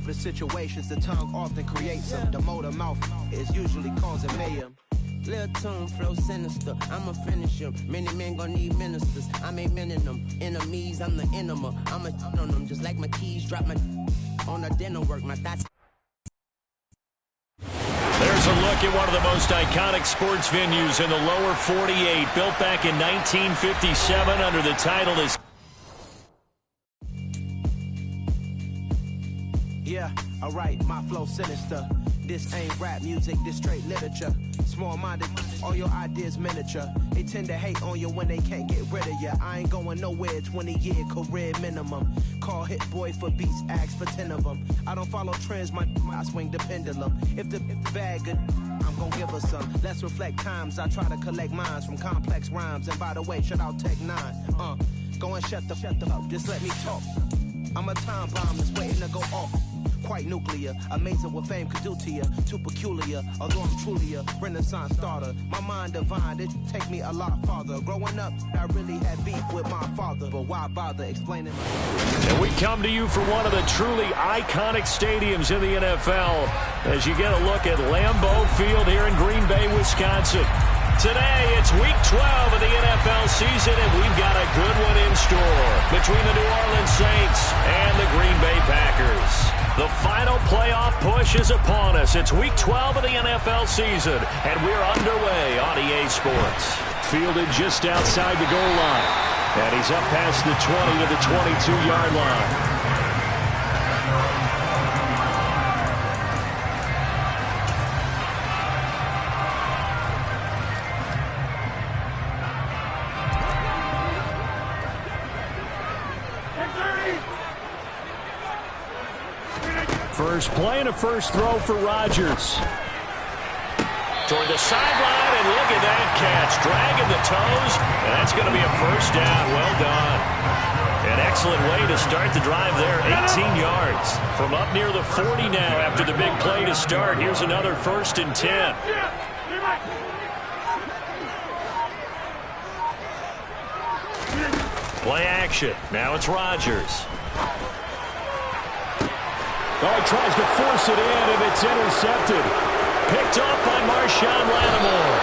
hopeless situations, the tongue often creates them. The motor mouth is usually causing mayhem. Lil' tune flow sinister, I'ma finish him. Many men gon' need ministers, I'm a men in them. Enemies, I'm the enema, I'ma on them. Just like my keys, drop my on the dinner work, my thoughts. There's a look at one of the most iconic sports venues in the lower 48, built back in 1957 under the title as... Yeah, alright, my flow sinister. This ain't rap music, this straight literature. Small-minded, all your ideas miniature. They tend to hate on you when they can't get rid of you. I ain't going nowhere, 20-year career minimum. Call Hit Boy for beats, ask for 10 of them. I don't follow trends, I swing the pendulum. If the bag good, I'm gonna give her some. Let's reflect times, I try to collect minds from complex rhymes. And by the way, shout out Tech 9. Go and shut the up, just let me talk. I'm a time bomb that's waiting to go off. Quite nuclear, amazing what fame could do to you. Too peculiar, although I'm truly a renaissance starter. My mind divine, it take me a lot farther. Growing up, I really had beef with my father, but why bother explaining my... And we come to you from one of the truly iconic stadiums in the NFL as you get a look at Lambeau Field here in Green Bay, Wisconsin. Today, it's Week 12 of the NFL season, and we've got a good one in store between the New Orleans Saints and the Green Bay Packers. The final playoff push is upon us. It's Week 12 of the NFL season, and we're underway on EA Sports. Fielded just outside the goal line, and he's up past the 20 to the 22-yard line. First play and a first throw for Rodgers. Toward the sideline, and look at that catch. Dragging the toes, and that's going to be a first down. Well done. An excellent way to start the drive there. 18 yards from up near the 40 now after the big play to start. Here's another 1st and 10. Play action. Now it's Rodgers. Oh, he tries to force it in, and it's intercepted. Picked off by Marshawn Lattimore.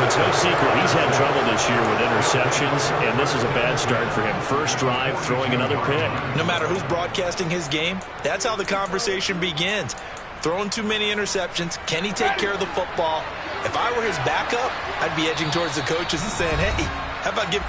It's no secret he's had trouble this year with interceptions, and this is a bad start for him. First drive, throwing another pick. No matter who's broadcasting his game, that's how the conversation begins. Throwing too many interceptions, can he take care of the football? If I were his backup, I'd be edging towards the coaches and saying, hey, how about give...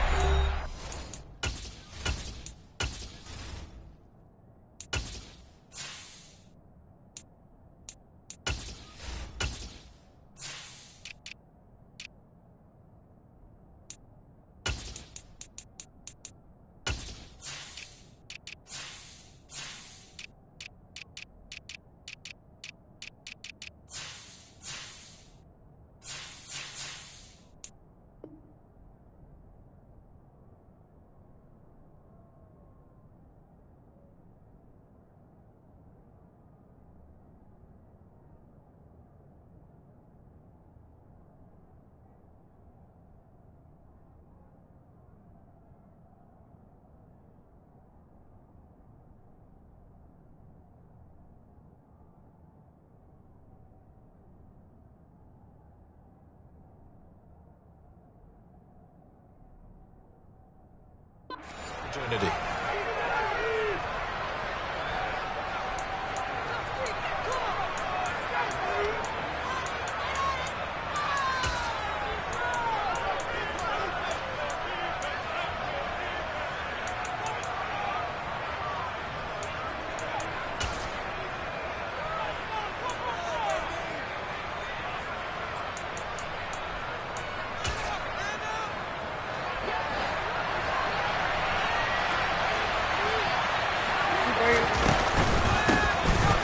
opportunity.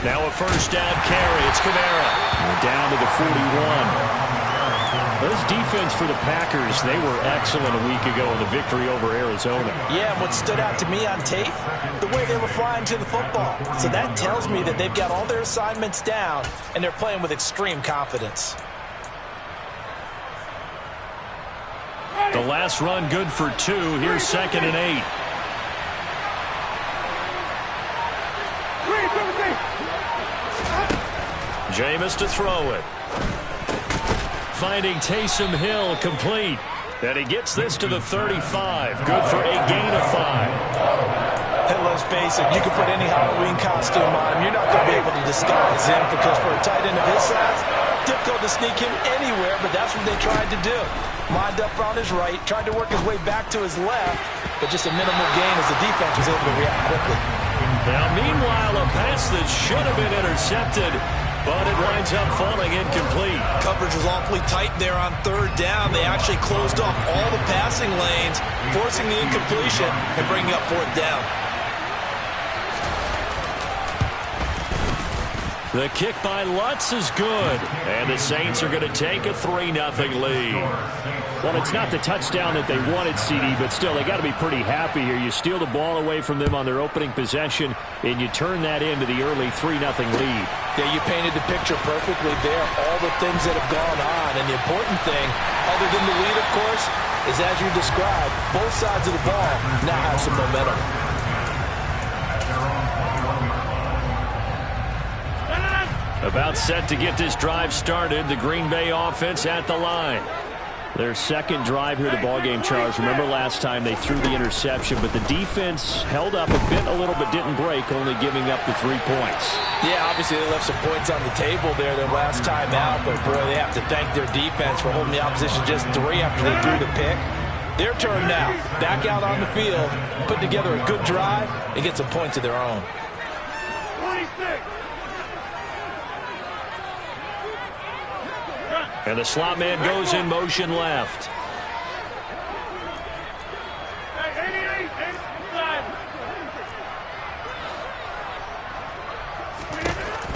Now a first down carry. It's Kamara. Down to the 41. This defense for the Packers, they were excellent a week ago in the victory over Arizona. Yeah, and what stood out to me on tape, the way they were flying to the football. So that tells me that they've got all their assignments down, and they're playing with extreme confidence. The last run good for 2. Here's 2nd and 8. Jameis to throw it. Finding Taysom Hill complete. And he gets this to the 35. Good for a gain of 5. And let's face it, you can put any Halloween costume on him. You're not going to be able to disguise him because for a tight end of his size, difficult to sneak him anywhere, but that's what they tried to do. Lined up on his right, tried to work his way back to his left, but just a minimal gain as the defense was able to react quickly. Now, meanwhile, a pass that should have been intercepted, but it winds up falling incomplete. Coverage was awfully tight there on third down. They actually closed off all the passing lanes, forcing the incompletion and bringing up fourth down. The kick by Lutz is good, and the Saints are going to take a 3-0 lead. Well, it's not the touchdown that they wanted, CD, but still, they got to be pretty happy here. You steal the ball away from them on their opening possession, and you turn that into the early 3-0 lead. Yeah, you painted the picture perfectly there, all the things that have gone on, and the important thing, other than the lead, of course, is as you described, both sides of the ball now have some momentum. About set to get this drive started, the Green Bay offense at the line. Their second drive here, the ballgame, Charles. Remember last time they threw the interception, but the defense held up a little bit, didn't break, only giving up the 3 points. Yeah, obviously they left some points on the table there their last time out, but boy, they have to thank their defense for holding the opposition just 3 after they threw the pick. Their turn now, back out on the field, put together a good drive, and get some points of their own. 26. And the slot man goes in motion left.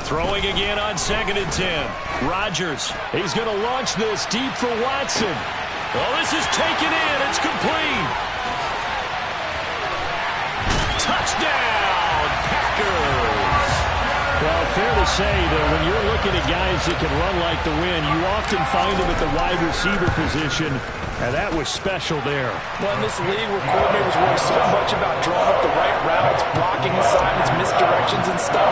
Throwing again on 2nd and 10. Rodgers, he's going to launch this deep for Watson. Well, this is taken in. It's complete. Touchdown, Packers. Well, fair to say that when you're looking at guys that can run like the wind, you often find them at the wide receiver position, and that was special there. Well, in this league where coordinators worry so much about drawing up the right routes, blocking assignments, misdirections and stuff,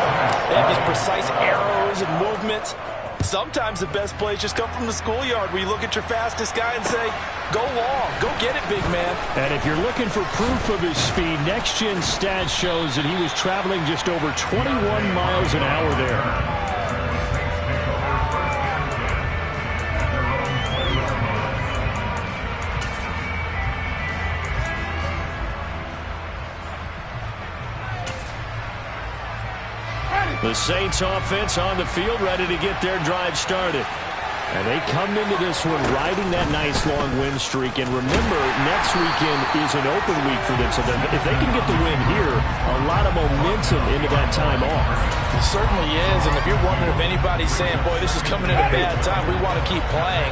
they have these precise arrows and movements. Sometimes the best plays just come from the schoolyard where you look at your fastest guy and say, go long, go get it, big man. And if you're looking for proof of his speed, Next Gen Stats shows that he was traveling just over 21 miles an hour there. The Saints offense on the field, ready to get their drive started. And they come into this one riding that nice long win streak. And remember, next weekend is an open week for them. So if they can get the win here, a lot of momentum into that time off. It certainly is. And if you're wondering if anybody's saying, boy, this is coming at a bad time, we want to keep playing,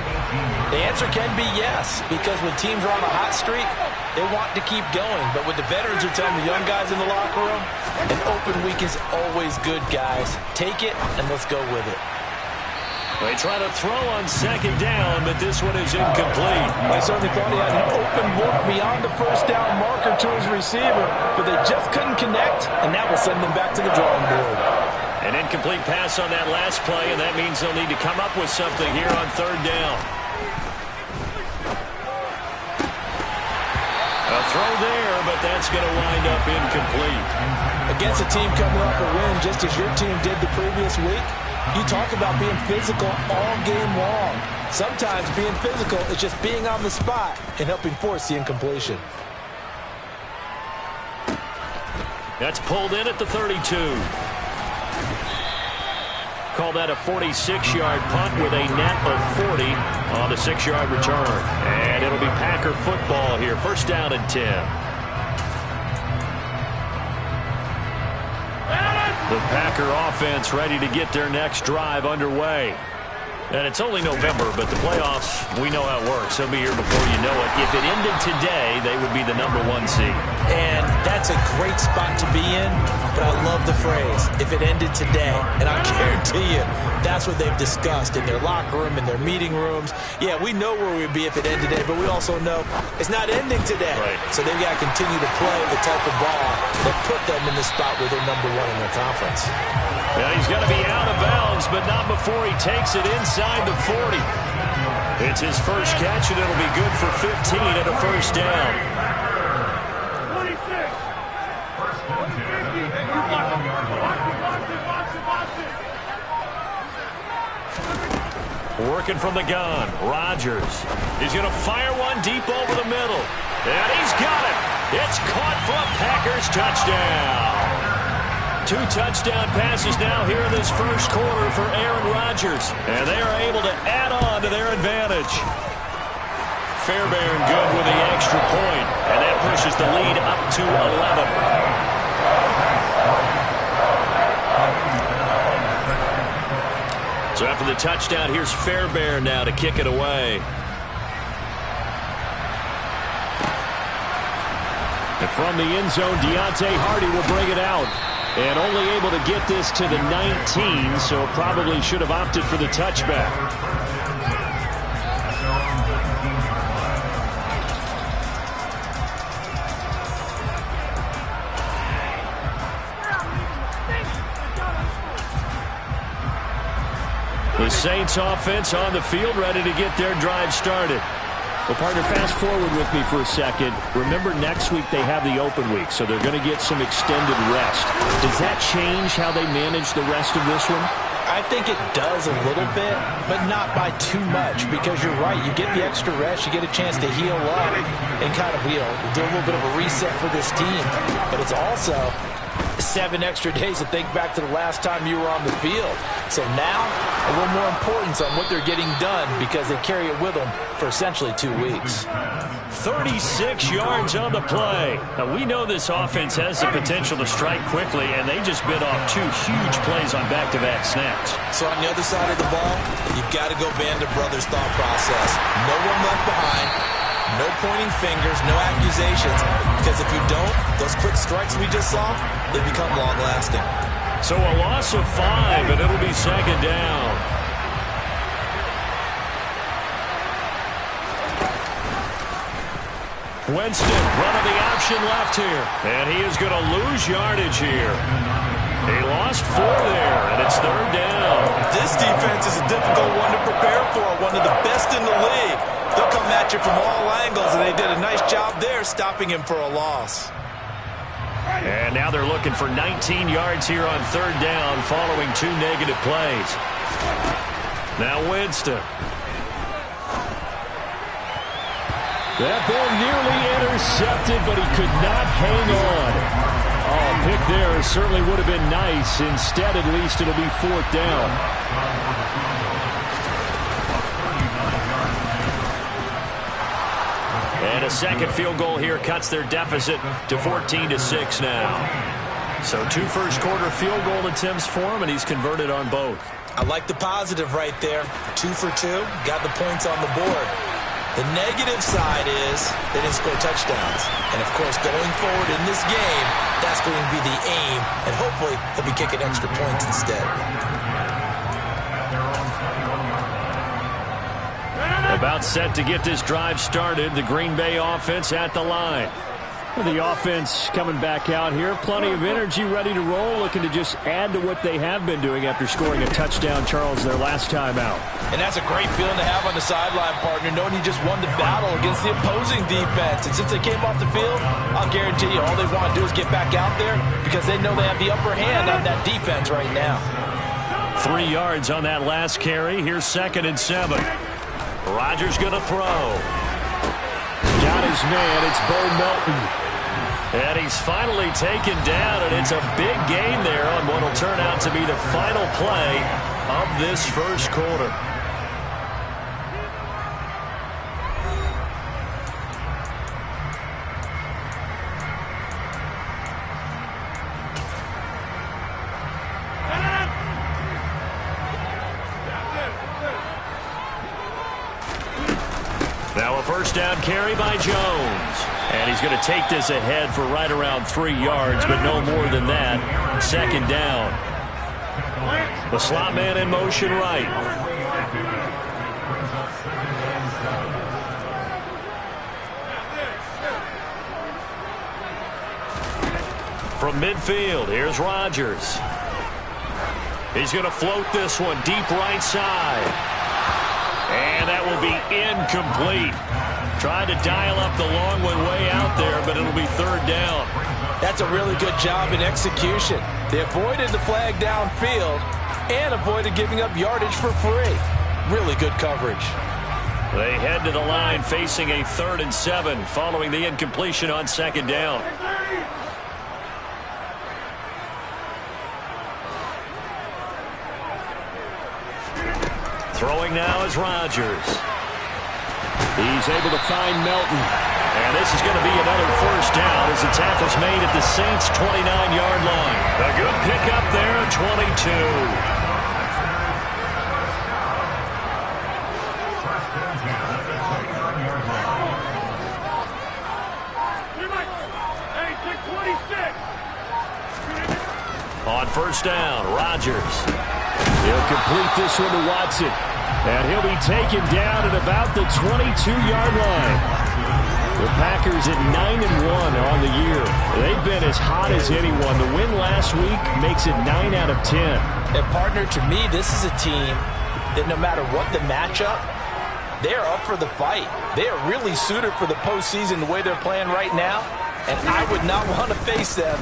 the answer can be yes. Because when teams are on a hot streak, they want to keep going. But with the veterans who are telling the young guys in the locker room, an open week is always good, guys. Take it and let's go with it. They try to throw on 2nd down, but this one is incomplete. I certainly thought he had an open look beyond the first down marker to his receiver, but they just couldn't connect, and that will send them back to the drawing board. An incomplete pass on that last play, and that means they'll need to come up with something here on 3rd down. A throw there, but that's going to wind up incomplete. Against a team coming off a win, just as your team did the previous week, you talk about being physical all game long. Sometimes being physical is just being on the spot and helping force the incompletion. That's pulled in at the 32. Call that a 46-yard punt with a net of 40 on the 6-yard return. And it'll be Packer football here. 1st down and 10. The Packer offense ready to get their next drive underway. And it's only November, but the playoffs, we know how it works. They'll be here before you know it. If it ended today, they would be the #1 seed. And that's It's a great spot to be in, but I love the phrase, if it ended today. And I guarantee you, that's what they've discussed in their locker room, in their meeting rooms. Yeah, we know where we'd be if it ended today, but we also know it's not ending today. Right. So they've got to continue to play the type of ball that put them in the spot where they're #1 in their conference. Yeah, he's going to be out of bounds, but not before he takes it inside the 40. It's his first catch, and it'll be good for 15 and a first down. 26. Working from the gun, Rodgers. He's going to fire one deep over the middle. And he's got it. It's caught for a Packers touchdown. 2 touchdown passes now here in this first quarter for Aaron Rodgers. And they are able to add on to their advantage. Fairbairn good with the extra point. And that pushes the lead up to 11. So after the touchdown, here's Fairbairn now to kick it away. And from the end zone, Deontay Hardy will bring it out. And only able to get this to the 19, so probably should have opted for the touchback. The Saints offense on the field, ready to get their drive started. Well, partner, fast forward with me for a second. Remember, next week they have the open week, so they're going to get some extended rest. Does that change how they manage the rest of this one? I think it does a little bit, but not by too much, because you're right. You get the extra rest, you get a chance to heal up and kind of, do a little bit of a reset for this team. But it's also 7 extra days to think back to the last time you were on the field. So now, a little more importance on what they're getting done, because they carry it with them for essentially 2 weeks. 36 yards on the play. Now, we know this offense has the potential to strike quickly, and they just bit off 2 huge plays on back-to-back snaps. So on the other side of the ball, you've got to go Band of Brothers thought process. No one left behind. No pointing fingers, no accusations, because if you don't, those quick strikes we just saw, they become long-lasting. So a loss of 5, and it'll be second down. Winston running the option left here, and he is going to lose yardage here. He lost 4 there, and it's third down. This defense is a difficult one to prepare for, one of the best in the league. They'll come at you from all angles, and they did a nice job there stopping him for a loss. And now they're looking for 19 yards here on third down following 2 negative plays. Now Winston. That ball nearly intercepted, but he could not hang on. Oh, pick there certainly would have been nice. Instead, at least, it'll be 4th down. And a second field goal here cuts their deficit to 14-6 now. So 2 first-quarter field goal attempts for him, and he's converted on both. I like the positive right there. 2 for 2, got the points on the board. The negative side is they didn't score touchdowns. And, of course, going forward in this game, that's going to be the aim, and hopefully he'll be kicking extra points instead. About set to get this drive started, the Green Bay offense at the line. The offense coming back out here, plenty of energy, ready to roll, looking to just add to what they have been doing after scoring a touchdown, Charles, their last time out. And that's a great feeling to have on the sideline, partner, knowing you just won the battle against the opposing defense. And since they came off the field, I'll guarantee you all they want to do is get back out there, because they know they have the upper hand on that defense right now. 3 yards on that last carry. Here's 2nd and 7. Rodgers going to throw. Got his man. It's Bo Melton. And he's finally taken down, and it's a big gain there on what will turn out to be the final play of this first quarter. Now a first down carry by Jones. And he's going to take this ahead for right around 3 yards, but no more than that. Second down. The slot man in motion right. From midfield, here's Rodgers. He's going to float this one deep right side. And that will be incomplete. Tried to dial up the long one way out there, but it'll be third down. That's a really good job in execution. They avoided the flag downfield and avoided giving up yardage for free. Really good coverage. They head to the line facing a 3rd and 7 following the incompletion on second down. Throwing now is Rodgers. He's able to find Melton. And this is going to be another first down as the tackle's made at the Saints' 29-yard line. A good pickup there at 22. On first down, Rodgers. He'll complete this one to Watson. And he'll be taken down at about the 22-yard line. The Packers at 9-1 on the year. They've been as hot as anyone. The win last week makes it 9 out of 10. And partner, to me, this is a team that no matter what the matchup, they're up for the fight. They are really suited for the postseason the way they're playing right now. And I would not want to face them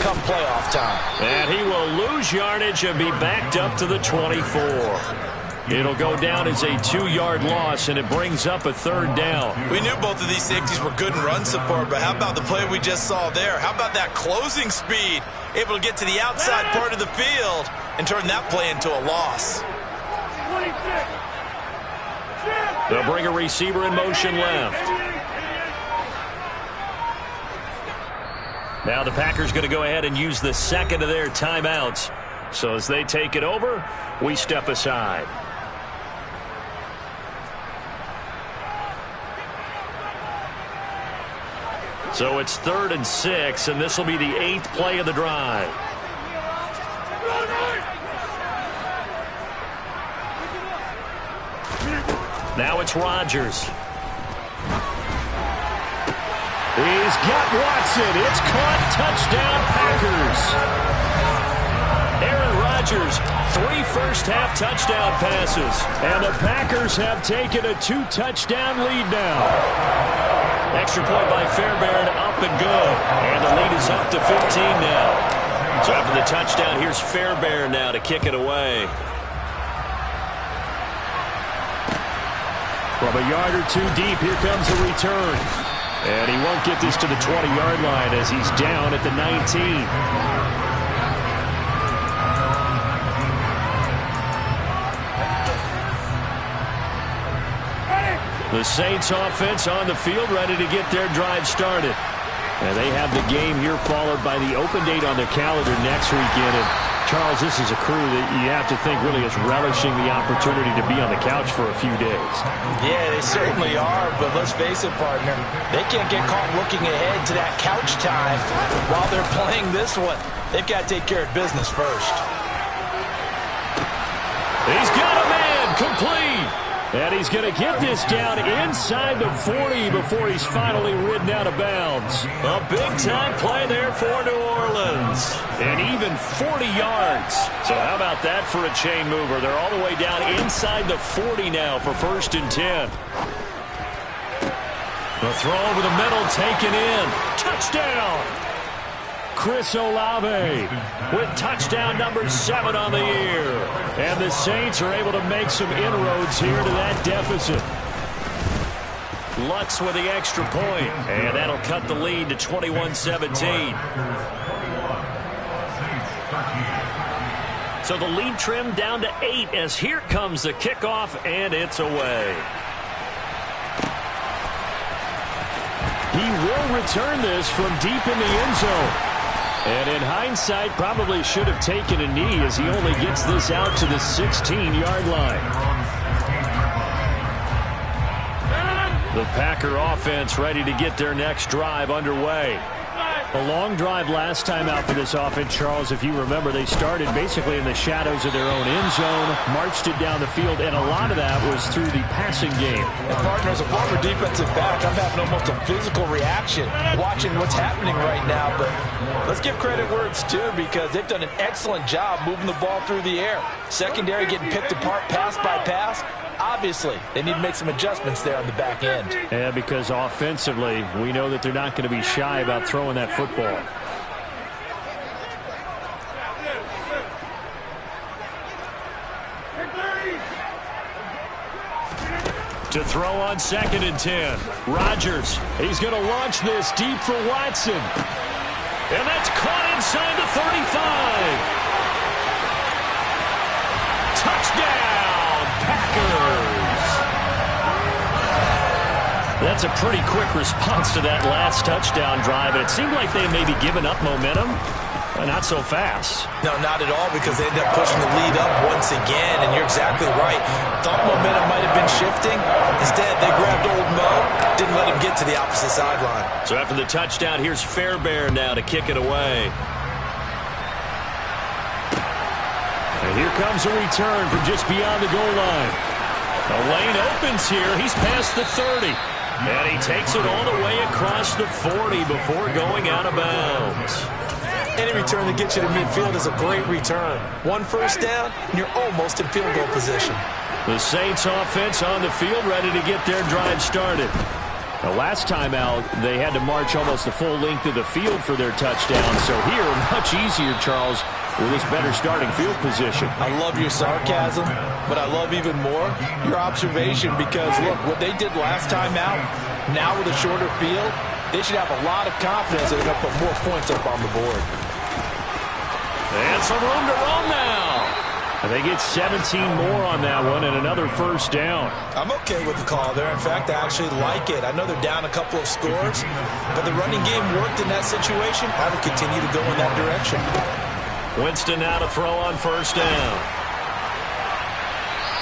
come playoff time. And he will lose yardage and be backed up to the 24. It'll go down as a 2-yard loss, and it brings up a third down. We knew both of these safeties were good in run support, but how about the play we just saw there? How about that closing speed? Able to get to the outside part of the field and turn that play into a loss. 26. They'll bring a receiver in motion left. Now the Packers going to go ahead and use the second of their timeouts. So as they take it over, we step aside. So it's 3rd and 6, and this will be the 8th play of the drive. Now it's Rodgers. He's got Watson. It's caught. Touchdown, Packers. Aaron Rodgers, 3 first-half touchdown passes. And the Packers have taken a 2-touchdown lead now. Extra point by Fairbairn, up and good. And the lead is up to 15 now. So after the touchdown, here's Fairbairn now to kick it away. From a yard or two deep, here comes the return. And he won't get this to the 20-yard line as he's down at the 19. The Saints offense on the field, ready to get their drive started. And they have the game here followed by the open date on their calendar next weekend. And Charles, this is a crew that you have to think really is relishing the opportunity to be on the couch for a few days. Yeah, they certainly are, but let's face it, partner. They can't get caught looking ahead to that couch time while they're playing this one. They've got to take care of business first. He's got a man, complete. And he's going to get this down inside the 40 before he's finally ridden out of bounds. A big-time play there for New Orleans. And even 40 yards. So how about that for a chain mover? They're all the way down inside the 40 now for 1st and 10. The throw over the middle taken in. Touchdown! Chris Olave with touchdown number 7 on the year. And the Saints are able to make some inroads here to that deficit. Lutz with the extra point. And that'll cut the lead to 21-17. So the lead trimmed down to 8 as here comes the kickoff, and it's away. He will return this from deep in the end zone. And in hindsight, probably should have taken a knee as he only gets this out to the 16-yard line. The Packer offense ready to get their next drive underway. A long drive last time out for this offense, Charles. If you remember, they started basically in the shadows of their own end zone, marched it down the field, and a lot of that was through the passing game. And partner, as a former defensive back, I'm having almost a physical reaction watching what's happening right now. But let's give credit where it's due, because they've done an excellent job moving the ball through the air. Secondary getting picked apart pass by pass. Obviously, they need to make some adjustments there on the back end. Yeah, because offensively, we know that they're not going to be shy about throwing that football. To throw on 2nd and 10. Rodgers, he's going to launch this deep for Watson. And that's caught inside the 35. Touchdown, Packers. That's a pretty quick response to that last touchdown drive, and it seemed like they may be giving up momentum. Not so fast. No, not at all, because they ended up pushing the lead up once again, and you're exactly right. Thought momentum might have been shifting. Instead, they grabbed old Mo, didn't let him get to the opposite sideline. So after the touchdown, here's Fairbairn now to kick it away. And here comes a return from just beyond the goal line. The lane opens here. He's past the 30. And he takes it all the way across the 40 before going out of bounds. Any return that gets you to midfield is a great return. 1 first down, and you're almost in field goal position. The Saints offense on the field ready to get their drive started. The last time out, they had to march almost the full length of the field for their touchdown. So here, much easier, Charles, with this better starting field position. I love your sarcasm, but I love even more your observation, because, look, what they did last time out, now with a shorter field, they should have a lot of confidence that they're going to put more points up on the board. And some room to run now. And they get 17 more on that one and another first down. I'm okay with the call there. In fact, I actually like it. I know they're down a couple of scores, but the running game worked in that situation. I will continue to go in that direction. Winston now to throw on first down.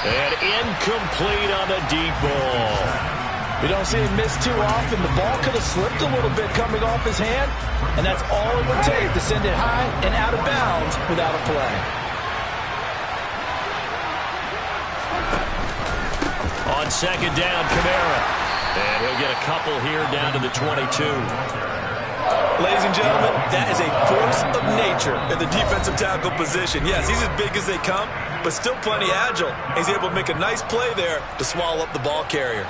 And incomplete on the deep ball. We don't see him miss too often. The ball could have slipped a little bit coming off his hand, and that's all it would take to send it high and out of bounds without a play. On 2nd down, Kamara. And he'll get a couple here down to the 22. Ladies and gentlemen, that is a force of nature in the defensive tackle position. Yes, he's as big as they come, but still plenty agile. He's able to make a nice play there to swallow up the ball carrier.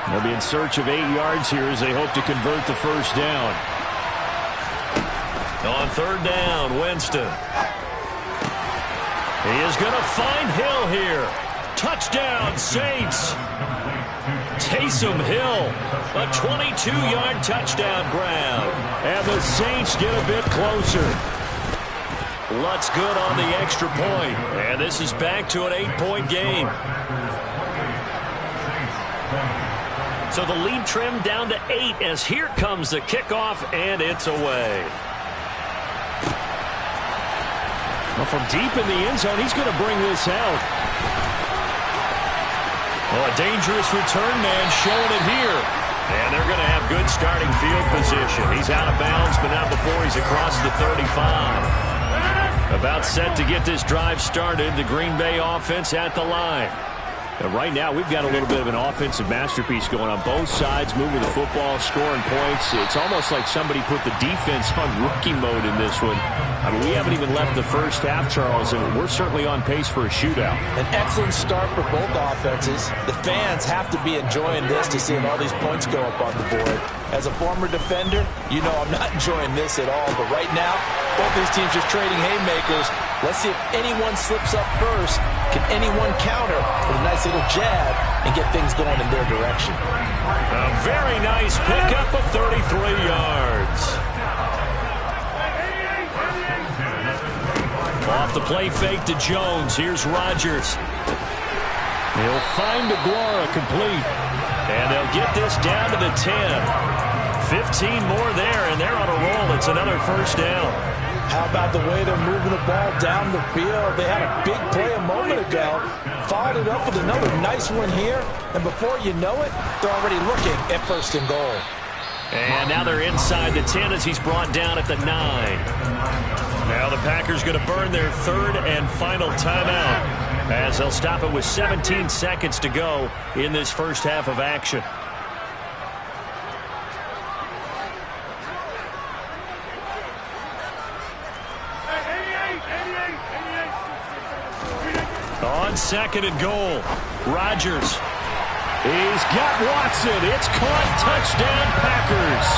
They'll be in search of 8 yards here as they hope to convert the first down. On 3rd down, Winston. He is going to find Hill here. Touchdown, Saints. Taysom Hill, a 22-yard touchdown grab. And the Saints get a bit closer. Lutz good on the extra point. And this is back to an 8-point game. So the lead trimmed down to 8 as here comes the kickoff, and it's away. Well, from deep in the end zone, he's going to bring this out. Well, a dangerous return man showing it here. And they're going to have good starting field position. He's out of bounds, but not before he's across the 35. About set to get this drive started. The Green Bay offense at the line. And right now, we've got a little bit of an offensive masterpiece going on both sides, moving the football, scoring points. It's almost like somebody put the defense on rookie mode in this one. I mean, we haven't even left the first half, Charles, and we're certainly on pace for a shootout. An excellent start for both offenses. The fans have to be enjoying this to see all these points go up on the board. As a former defender, you know I'm not enjoying this at all. But right now, both these teams just trading haymakers. Let's see if anyone slips up first. Can anyone counter with a nice little jab and get things going in their direction? A very nice pickup of 33 yards. Off the play fake to Jones. Here's Rodgers. He'll find Aguara complete. And they'll get this down to the 10. 15 more there, and they're on a roll. It's another first down. How about the way they're moving the ball down the field? They had a big play a moment ago, followed it up with another nice one here, and before you know it, they're already looking at 1st and goal. And now they're inside the 10 as he's brought down at the 9. Now the Packers going to burn their 3rd and final timeout as they'll stop it with 17 seconds to go in this first half of action. On 2nd and goal, Rodgers. He's got Watson. It's caught. Touchdown, Packers.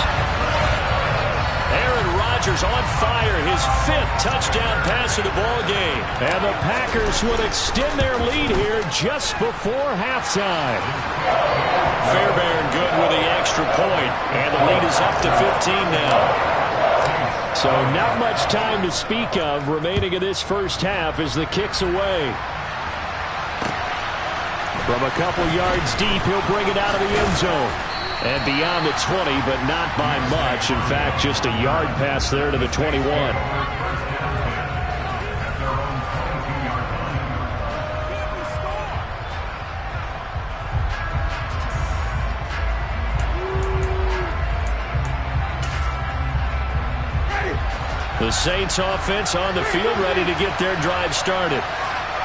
Aaron Rodgers on fire. His 5th touchdown pass of the ball game. And the Packers would extend their lead here just before halftime. Fairbairn good with the extra point. And the lead is up to 15 now. So not much time to speak of remaining in this first half as the kick's away. From a couple yards deep, he'll bring it out of the end zone. And beyond the 20, but not by much. In fact, just a yard pass there to the 21. The Saints offense on the field, ready to get their drive started.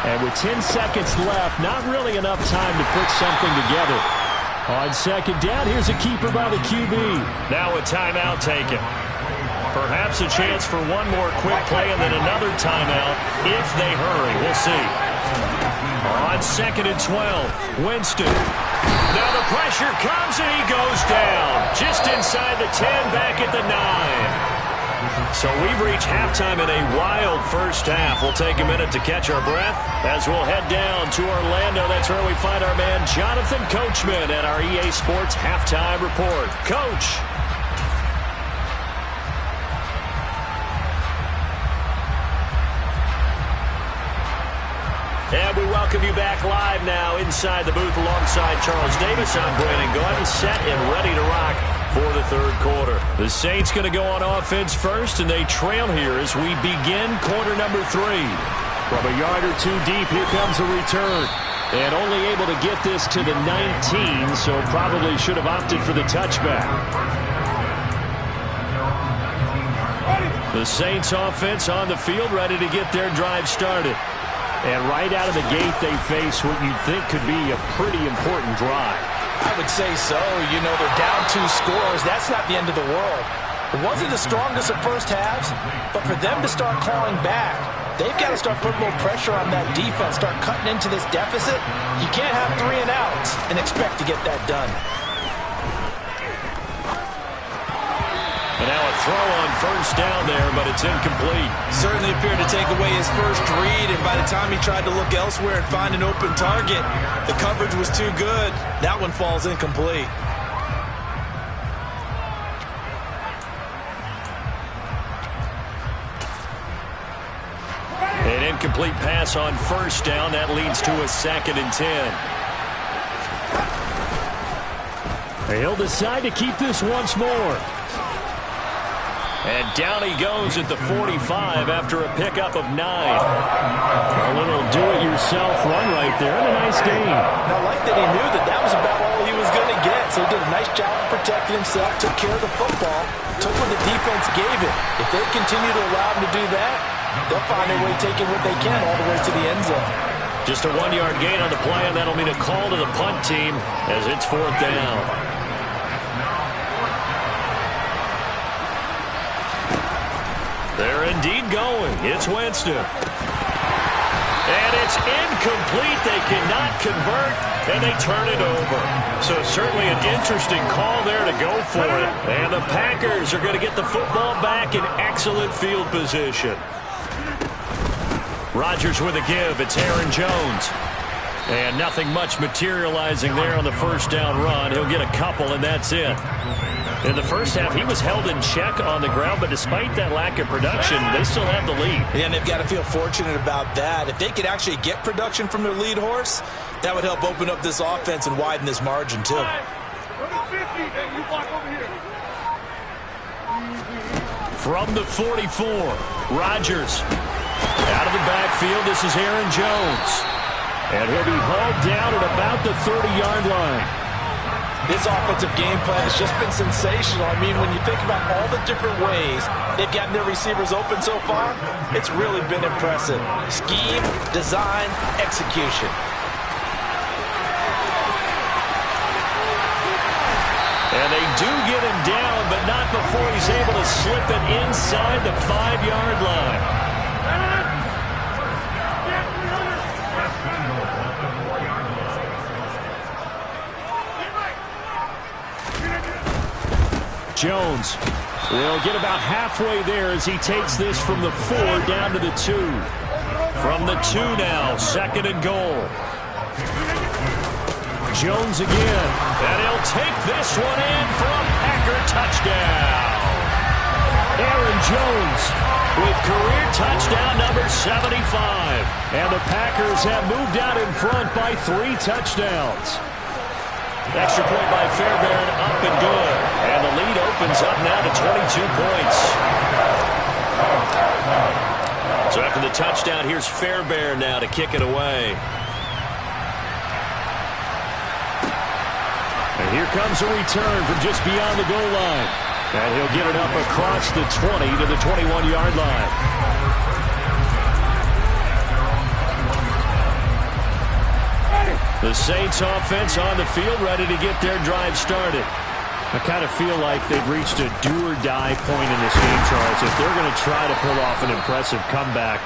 And with 10 seconds left, not really enough time to put something together. On 2nd down, here's a keeper by the QB. Now a timeout taken. Perhaps a chance for one more quick play and then another timeout if they hurry. We'll see. On 2nd and 12, Winston. Now the pressure comes and he goes down. Just inside the 10, back at the 9. So we've reached halftime in a wild first half. We'll take a minute to catch our breath as we'll head down to Orlando. That's where we find our man Jonathan Coachman at our EA Sports Halftime Report. Coach. And we welcome you back live now inside the booth alongside Charles Davis. I'm Brandon Gordon, set and ready to rock for the 3rd quarter. The Saints going to go on offense first, and they trail here as we begin quarter number 3. From a yard or 2 deep, here comes a return. And only able to get this to the 19, so probably should have opted for the touchback. The Saints offense on the field, ready to get their drive started. And right out of the gate, they face what you'd think could be a pretty important drive. I would say so. You know, they're down 2 scores. That's not the end of the world. It wasn't the strongest of first halves, but for them to start clawing back, they've got to start putting more pressure on that defense, start cutting into this deficit. You can't have 3 and outs and expect to get that done. And now a throw on 1st down there, but it's incomplete. Certainly appeared to take away his first read, and by the time he tried to look elsewhere and find an open target, the coverage was too good. That one falls incomplete. An incomplete pass on 1st down. That leads to a 2nd and 10. He'll decide to keep this once more. And down he goes at the 45 after a pickup of 9. A little do-it-yourself run right there, and a nice gain. I like that he knew that that was about all he was going to get, so he did a nice job of protecting himself, took care of the football, took what the defense gave him. If they continue to allow him to do that, they'll find their way taking what they can all the way to the end zone. Just a 1-yard gain on the play, and that'll mean a call to the punt team as it's 4th down. They're indeed going. It's Winston. And it's incomplete. They cannot convert, and they turn it over. So certainly an interesting call there to go for it. And the Packers are going to get the football back in excellent field position. Rodgers with a give. It's Aaron Jones. And nothing much materializing there on the 1st down run. He'll get a couple, and that's it. In the first half, he was held in check on the ground, but despite that lack of production, they still have the lead. And they've got to feel fortunate about that. If they could actually get production from their lead horse, that would help open up this offense and widen this margin, too. From the 44, Rodgers. Out of the backfield, this is Aaron Jones. And he'll be hauled down at about the 30-yard line. This offensive game plan has just been sensational. I mean, when you think about all the different ways they've gotten their receivers open so far, it's really been impressive. Scheme, design, execution. And they do get him down, but not before he's able to slip it inside the 5-yard line. Jones will get about halfway there as he takes this from the 4 down to the 2. From the 2 now, 2nd and goal. Jones again, and he'll take this one in for a Packer touchdown. Aaron Jones with career touchdown number 75. And the Packers have moved out in front by 3 touchdowns. Extra point by Fairbairn, up and good. And the lead opens up now to 22 points. So after the touchdown, here's Fairbairn now to kick it away. And here comes a return from just beyond the goal line. And he'll get it up across the 20 to the 21-yard line. The Saints offense on the field, ready to get their drive started. I kind of feel like they've reached a do-or-die point in this game, Charles. If they're going to try to pull off an impressive comeback,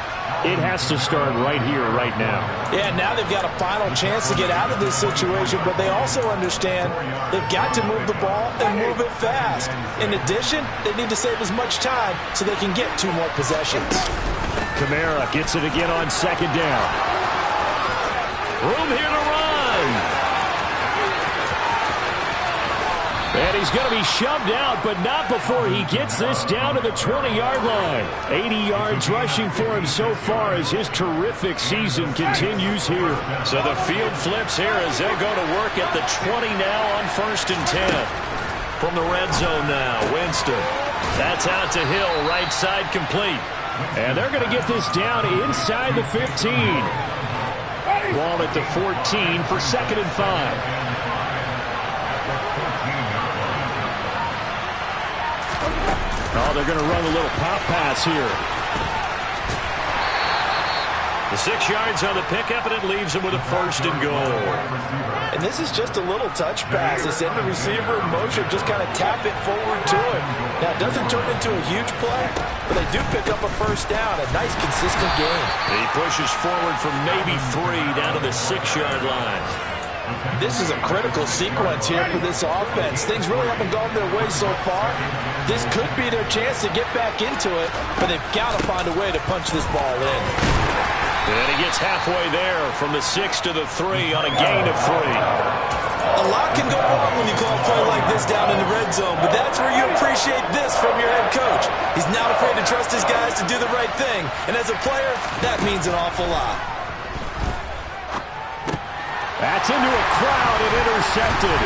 it has to start right here, right now. Yeah, now they've got a final chance to get out of this situation, but they also understand they've got to move the ball and move it fast. In addition, they need to save as much time so they can get 2 more possessions. Kamara gets it again on 2nd down. Room here to run. And he's going to be shoved out, but not before he gets this down to the 20-yard line. 80 yards rushing for him so far as his terrific season continues here. So the field flips here as they'll go to work at the 20 now on 1st and 10. From the red zone now, Winston. That's out to Hill, right side complete. And they're going to get this down inside the 15. Ball at the 14 for 2nd and 5. Oh, they're going to run a little pop pass here. The 6 yards on the pickup, and it leaves him with a 1st and goal. And this is just a little touch pass. They send the receiver in motion, just kind of tap it forward to him. Now, it doesn't turn into a huge play, but they do pick up a 1st down. A nice, consistent game. He pushes forward from maybe 3 down to the 6-yard line. This is a critical sequence here for this offense. Things really haven't gone their way so far. This could be their chance to get back into it, but they've got to find a way to punch this ball in. And he gets halfway there from the 6 to the 3 on a gain of 3. A lot can go wrong when you call a play like this down in the red zone, but that's where you appreciate this from your head coach. He's not afraid to trust his guys to do the right thing, and as a player, that means an awful lot. That's into a crowd and intercepted.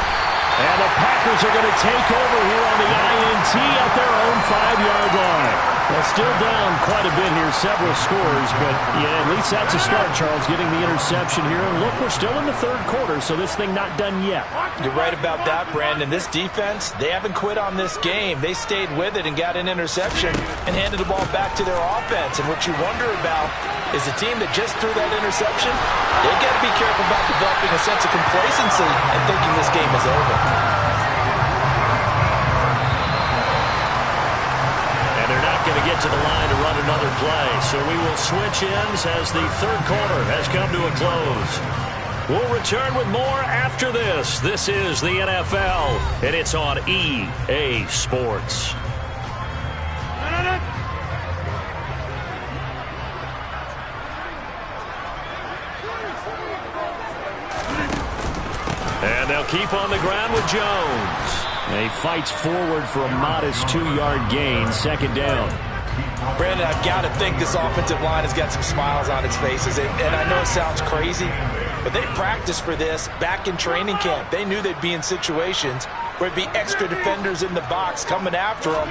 And the Packers are going to take over here on the INT at their own 5-yard line. Well, still down quite a bit here, several scores, but yeah, at least that's a start, Charles, getting the interception here. And look, we're still in the 3rd quarter, so this thing not done yet. You're right about that, Brandon. This defense, they haven't quit on this game. They stayed with it and got an interception and handed the ball back to their offense. And what you wonder about is the team that just threw that interception, they got to be careful about developing a sense of complacency and thinking this game is over. And they're not going to get to the line to run another play. So we will switch ends as the 3rd quarter has come to a close. We'll return with more after this. This is the NFL, and it's on EA Sports. And they'll keep on the ground with Jones. And he fights forward for a modest 2-yard gain, 2nd down. Brandon, I've got to think this offensive line has got some smiles on its faces. And I know it sounds crazy, but they practiced for this back in training camp. They knew they'd be in situations where it'd be extra defenders in the box coming after them,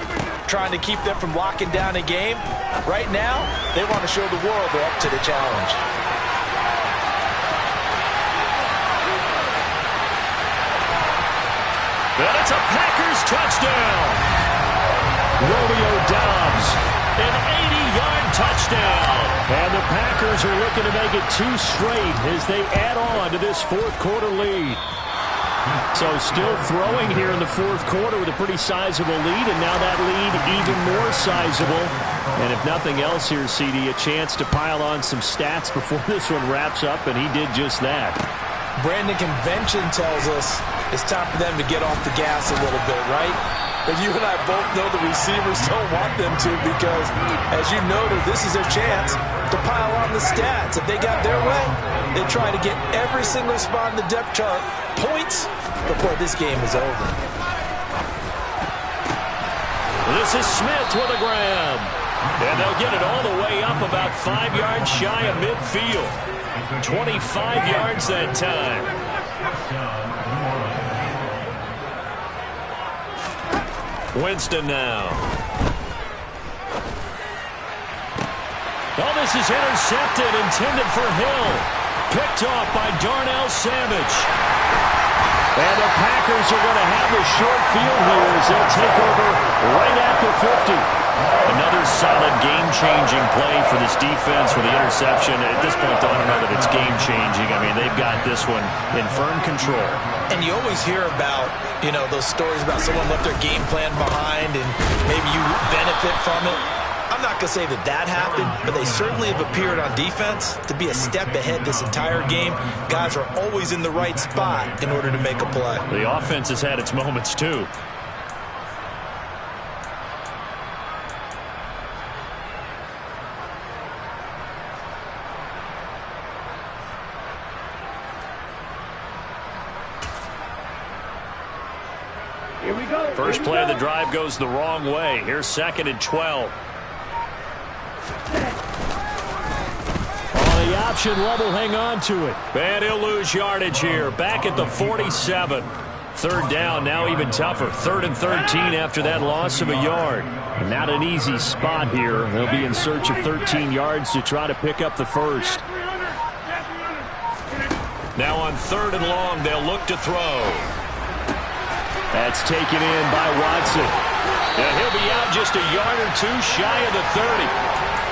trying to keep them from locking down a game. Right now, they want to show the world they're up to the challenge. And it's a Packers touchdown. Romeo Doubs, an 80-yard touchdown. And the Packers are looking to make it 2 straight as they add on to this fourth-quarter lead. So still throwing here in the fourth quarter with a pretty sizable lead, and now that lead even more sizable. And if nothing else here, CD, a chance to pile on some stats before this one wraps up, and he did just that. Brandon, convention tells us it's time for them to get off the gas a little bit, right? But you and I both know the receivers don't want them to, because, as you noted, this is their chance to pile on the stats. If they got their way, they try to get every single spot in the depth chart points before this game is over. This is Smith with a grab. And they'll get it all the way up about 5 yards shy of midfield. 25 yards that time. Winston now. Oh, this is intercepted, intended for Hill. Picked off by Darnell Savage. And the Packers are going to have a short field here as they'll take over right at the 50. Another solid game-changing play for this defense with the interception. At this point, I don't know that it's game-changing. I mean, they've got this one in firm control. And you always hear about, those stories about someone left their game plan behind and maybe you benefit from it. I'm not going to say that happened, but they certainly have appeared on defense to be a step ahead this entire game. Guys are always in the right spot in order to make a play. The offense has had its moments, too. Here we go. First play of the drive goes the wrong way. Here's 2nd and 12. On the option, Love will hang on to it. And he'll lose yardage here. Back at the 47. 3rd down, now even tougher. 3rd and 13 after that loss of a yard. Not an easy spot here. They'll be in search of 13 yards to try to pick up the first. Now on 3rd and long, they'll look to throw. That's taken in by Watson. And he'll be out just a yard or two shy of the 30.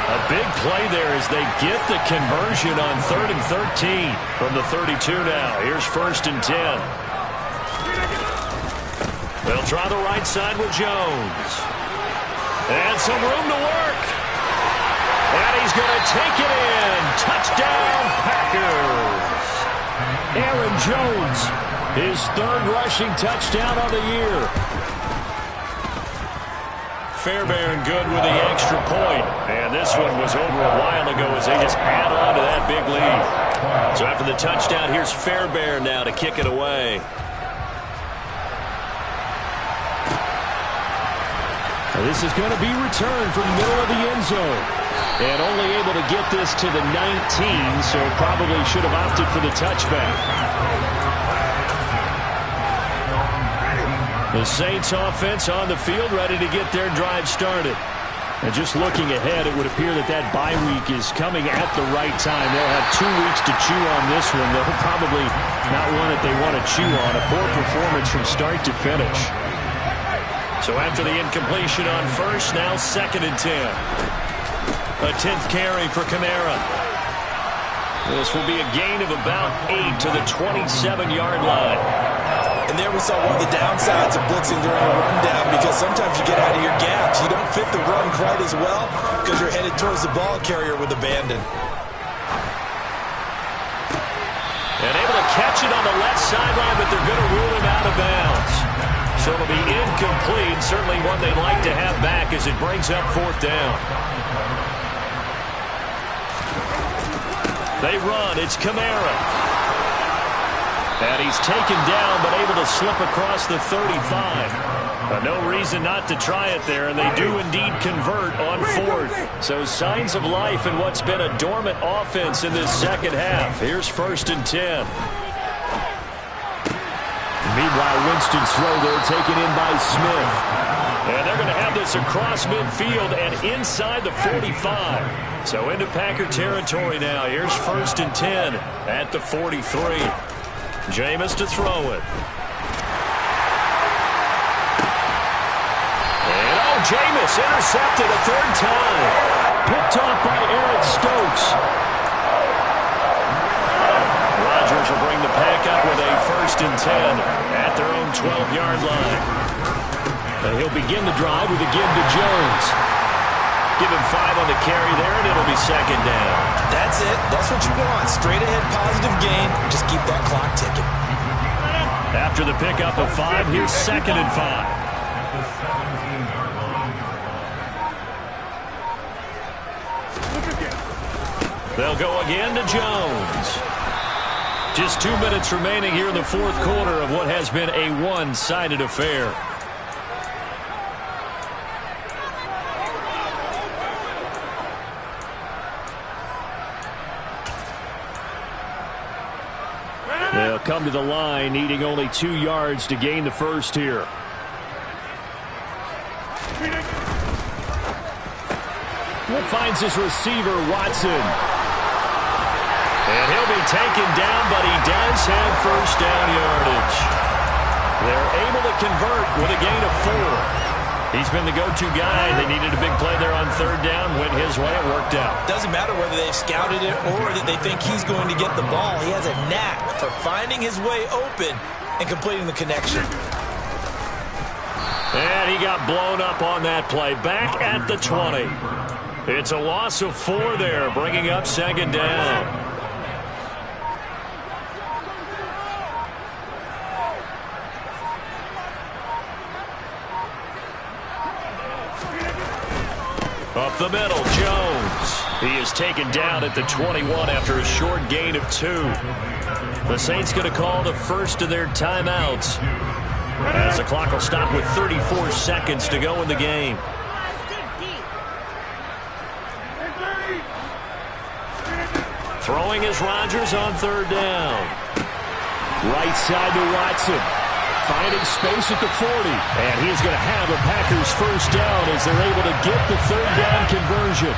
A big play there as they get the conversion on 3rd and 13 from the 32 now. Here's 1st and 10. They'll try the right side with Jones. And some room to work. And he's going to take it in. Touchdown, Packers. Aaron Jones, his 3rd rushing touchdown of the year. Fairbairn good with the extra point. And this one was over a while ago as they just add on to that big lead. So after the touchdown, here's Fairbairn now to kick it away. This is going to be returned from the middle of the end zone. And only able to get this to the 19, so probably should have opted for the touchback. The Saints offense on the field ready to get their drive started. And just looking ahead, it would appear that bye week is coming at the right time. They'll have 2 weeks to chew on this one. They'll probably not one that they want to chew on. A poor performance from start to finish. So after the incompletion on 1st, now 2nd and 10. A 10th carry for Kamara. This will be a gain of about 8 to the 27-yard line. And there we saw one of the downsides of blitzing during a rundown, because sometimes you get out of your gaps. You don't fit the run quite as well because you're headed towards the ball carrier with abandon. And able to catch it on the left sideline, but they're going to rule him out of bounds. So it'll be incomplete. Certainly one they'd like to have back as it brings up 4th down. They run. It's Kamara. And he's taken down, but able to slip across the 35. But no reason not to try it there, and they do indeed convert on 4th. So signs of life in what's been a dormant offense in this second half. Here's 1st and 10. Meanwhile, Winston's throw there taken in by Smith. And they're going to have this across midfield and inside the 45. So into Packer territory now. Here's 1st and 10 at the 43. Jameis to throw it. And Jameis intercepted a 3rd time. Picked off by Eric Stokes. Rodgers will bring the Pack up with a 1st and 10 at their own 12-yard line. And he'll begin the drive with a give to Jones. Give him 5 on the carry there, and it'll be 2nd down. That's it. That's what you want. Straight ahead positive gain. Just keep that clock ticking. After the pickup of 5, here's 2nd and 5. They'll go again to Jones. Just 2 minutes remaining here in the 4th quarter of what has been a one-sided affair. They'll come to the line, needing only 2 yards to gain the first here. Will finds his receiver, Watson. And he'll be taken down, but he does have 1st down yardage. They're able to convert with a gain of 4. He's been the go-to guy. They needed a big play there on 3rd down. Went his way. It worked out. Doesn't matter whether they've scouted it or that they think he's going to get the ball. He has a knack for finding his way open and completing the connection. And he got blown up on that play. Back at the 20. It's a loss of 4 there, bringing up 2nd down. Up the middle, Jones. He is taken down at the 21 after a short gain of 2. The Saints going to call the first of their timeouts, as the clock will stop with 34 seconds to go in the game. Throwing is Rodgers on 3rd down. Right side to Watson. Finding space at the 40. And he's going to have a Packers 1st down as they're able to get the 3rd down conversion.